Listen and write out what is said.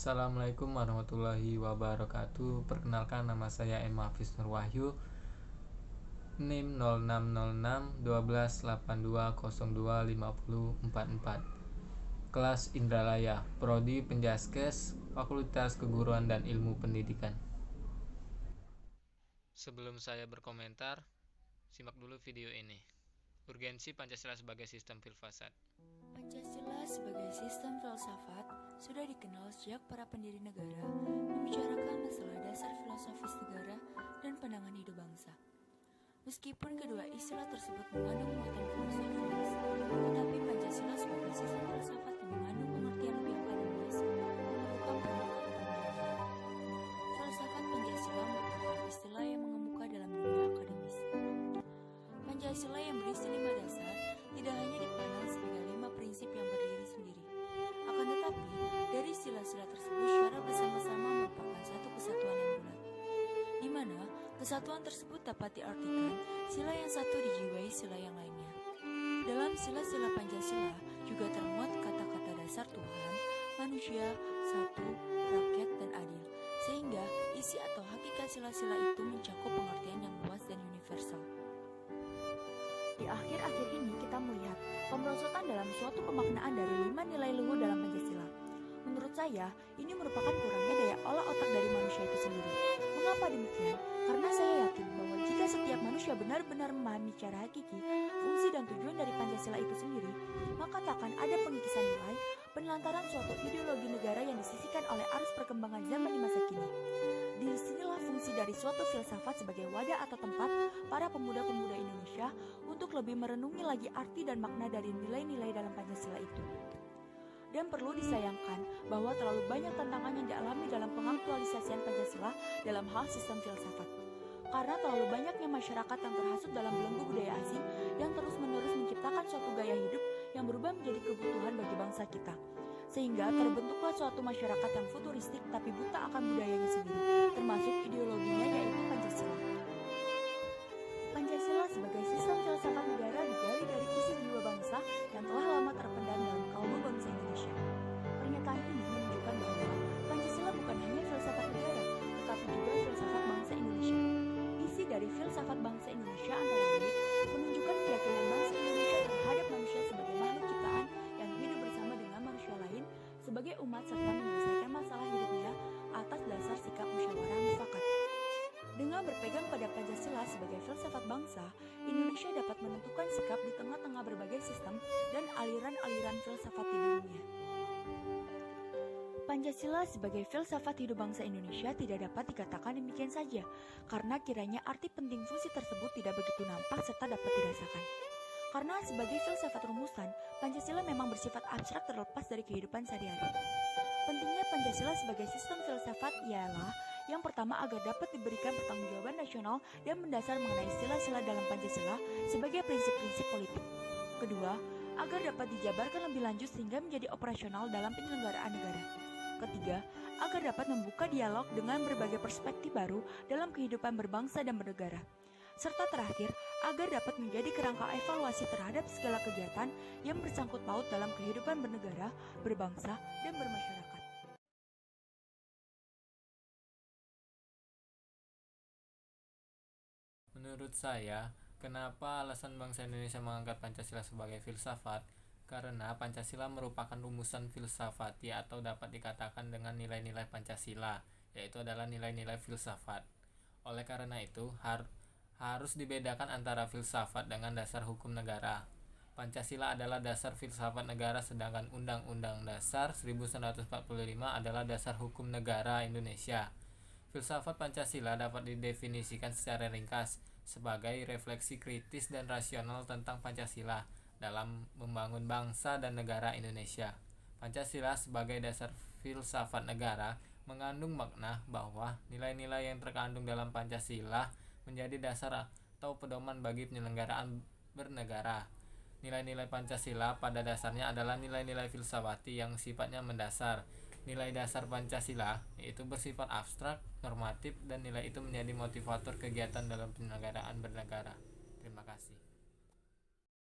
Assalamualaikum warahmatullahi wabarakatuh. Perkenalkan, nama saya M. Hafiz Nur Wahyu, NIM 06061282025044. Kelas Indralaya, Prodi Penjaskes, Fakultas Keguruan dan Ilmu Pendidikan. Sebelum saya berkomentar, simak dulu video ini. Urgensi Pancasila sebagai sistem filsafat. Pancasila sebagai sistem filsafat sudah dikenal sejak para pendiri negara membicarakan masalah dasar filosofis negara dan pandangan hidup bangsa. Meskipun kedua istilah tersebut mengandung muatan filosofis, tetapi Pancasila sebagai sistem filsafat yang mengandung pengertian lebih akademis merupakan penerapan pembelajaran. Filsafat Pancasila merupakan istilah yang mengemuka dalam dunia akademis. Pancasila yang berisi 5 dasar tidak hanya dipandang sebagai 5 prinsip yang berdiri sendiri. Akan tetapi, dari sila-sila tersebut secara bersama-sama merupakan satu kesatuan yang bulat, di mana kesatuan tersebut dapat diartikan sila yang satu dijiwai sila yang lainnya. Dalam sila-sila Pancasila juga termuat kata-kata dasar Tuhan, manusia, satu, rakyat, dan adil, sehingga isi atau hakikat sila-sila itu mencakup pengertian yang luas dan universal. Di akhir-akhir ini kita melihat pemerosotan dalam suatu pemaknaan dari 5 nilai luhur dalam Pancasila. Menurut saya, ini merupakan kurangnya daya olah otak dari manusia itu sendiri. Mengapa demikian? Karena saya yakin bahwa jika setiap manusia benar-benar memahami secara hakiki fungsi dan tujuan dari Pancasila itu sendiri, maka takkan ada pengikisan nilai penelantaran suatu ideologi negara yang disisihkan oleh arus perkembangan zaman di masa kini. Disinilah fungsi dari suatu filsafat sebagai wadah atau tempat para pemuda-pemuda Indonesia untuk lebih merenungi lagi arti dan makna dari nilai-nilai dalam Pancasila itu. Dan perlu disayangkan bahwa terlalu banyak tantangan yang dialami dalam pengaktualisasian Pancasila dalam hal sistem filsafat. Karena terlalu banyaknya masyarakat yang terhasut dalam belenggu budaya asing yang terus-menerus menciptakan suatu gaya hidup yang berubah menjadi kebutuhan bagi bangsa kita. Sehingga terbentuklah suatu masyarakat yang futuristik tapi buta akan budayanya sendiri, termasuk ideologinya yaitu Pancasila. Pancasila sebagai sistem filsafat negara digali dari isi jiwa bangsa yang telah lama terpendam dalam kalbu bangsa Indonesia. Pernyataan ini menunjukkan bahwa Pancasila bukan hanya filsafat negara, tetapi juga filsafat bangsa Indonesia. Isi dari filsafat bangsa Indonesia antara lain menunjukkan keyakinan bangsa Indonesia terhadap manusia sebagai makhluk ciptaan yang hidup bersama dengan manusia lain sebagai umat serta menyelesaikan masalah hidupnya atas dasar sikap musyawarah mufakat. Dengan berpegang pada Pancasila sebagai filsafat bangsa, Indonesia dapat menentukan sikap di tengah-tengah berbagai sistem dan aliran-aliran filsafat di dunia. Pancasila sebagai filsafat hidup bangsa Indonesia tidak dapat dikatakan demikian saja, karena kiranya arti penting fungsi tersebut tidak begitu nampak serta dapat dirasakan. Karena sebagai filsafat rumusan, Pancasila memang bersifat abstrak terlepas dari kehidupan sehari-hari. Pentingnya Pancasila sebagai sistem filsafat ialah yang pertama agar dapat diberikan pertanggungjawaban nasional dan mendasar mengenai sila-sila dalam Pancasila sebagai prinsip-prinsip politik. Kedua, agar dapat dijabarkan lebih lanjut sehingga menjadi operasional dalam penyelenggaraan negara. Ketiga, agar dapat membuka dialog dengan berbagai perspektif baru dalam kehidupan berbangsa dan bernegara. Serta terakhir, agar dapat menjadi kerangka evaluasi terhadap segala kegiatan yang bersangkut paut dalam kehidupan bernegara, berbangsa, dan bermasyarakat. Menurut saya, kenapa alasan bangsa Indonesia mengangkat Pancasila sebagai filsafat? Karena Pancasila merupakan rumusan filsafati atau dapat dikatakan dengan nilai-nilai Pancasila, yaitu adalah nilai-nilai filsafat. Oleh karena itu, harus dibedakan antara filsafat dengan dasar hukum negara. Pancasila adalah dasar filsafat negara, sedangkan Undang-Undang Dasar 1945 adalah dasar hukum negara Indonesia. Filsafat Pancasila dapat didefinisikan secara ringkas sebagai refleksi kritis dan rasional tentang Pancasila dalam membangun bangsa dan negara Indonesia. Pancasila sebagai dasar filsafat negara mengandung makna bahwa nilai-nilai yang terkandung dalam Pancasila menjadi dasar atau pedoman bagi penyelenggaraan bernegara. Nilai-nilai Pancasila pada dasarnya adalah nilai-nilai filsafati yang sifatnya mendasar. Nilai dasar Pancasila yaitu bersifat abstrak, normatif, dan nilai itu menjadi motivator kegiatan dalam penyelenggaraan bernegara. Terima kasih.